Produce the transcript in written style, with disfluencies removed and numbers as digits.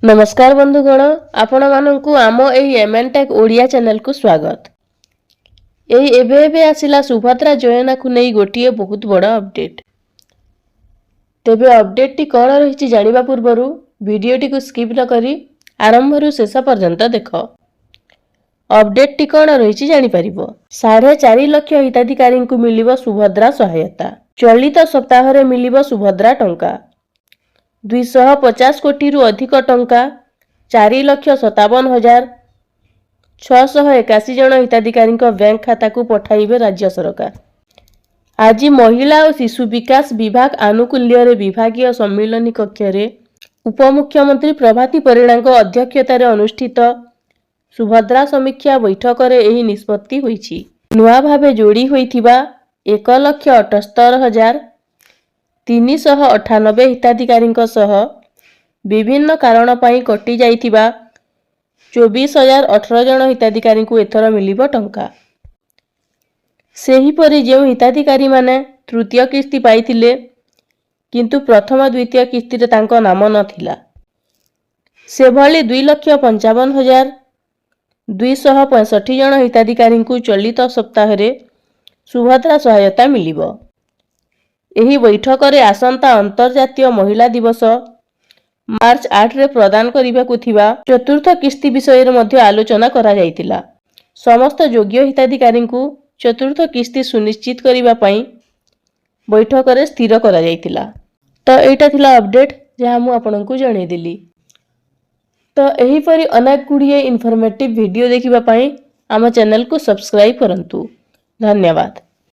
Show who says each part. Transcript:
Speaker 1: नमस्कार बंधुगण आपण मानकु आम एही एमएनटेक ओडिया चैनल को स्वागत। एही एबे एबे आसिला सुभद्रा योजना को नहीं गोटिए बहुत बड़ा अपडेट। तेबे अपडेट टी कौन रही जानिबा पूर्वरु वीडियो टी को स्किप न करी आरंभरु शेष पर्यंत देख। अपडेट टी कौन रही जानि परिबो। 4.5 लाख हिताधिकारी को मिलिबो सुभद्रा सहायता। चलित सप्ताह रे मिलिबो सुभद्रा टंका 250 कोटी रु अधिक टंका 4,57,681 जन हिताधिकारी बैंक खाता को पठाइबे राज्य सरकार। आज महिला और शिशु विकास विभाग आनुकूल्य विभागीय सम्मिलनी कक्ष रे उपमुख्यमंत्री प्रभाती परिणा अध्यक्षतार अनुष्ठित सुभद्रा समीक्षा बैठक रे एही निष्पत्ति होईछि। नुआ भावे जोड़ी होइथिबा 1,78,398 हिताधिकारी सह विभिन्न कारण पाई कटि जाइथिबा 24,018 जन हिताधिकारी को एथर मिलिबो टंका। सेहीपरि जो हिताधिकारी माने तृतीय किस्ती पाइथिले किंतु प्रथम द्वितीय किस्ती रे तांको नाम नथिला से भली 2,55,265 जन हिताधिकारी को चलित सप्ताह रे सुभद्रा सहायता मिलिबो। एही बैठक रे आसंता अंतर्जातीय महिला दिवस मार्च 8 रे प्रदान करिबाकु थिबा चतुर्थ किस्ती विषय रे मध्ये आलोचना करा जायतिला। समस्त योग्य हिताधिकारी को चतुर्थ किस्ती सुनिश्चित करिबा पई बैठक रे स्थिर करा जायतिला। तो एटा थिला अपडेट जहा मु आपनकु जणे दिली। तो एही परि अनेक गुड़िए इन्फॉर्मेटिव वीडियो देखिबा पई आम चैनल को सब्सक्राइब करंतु। धन्यवाद।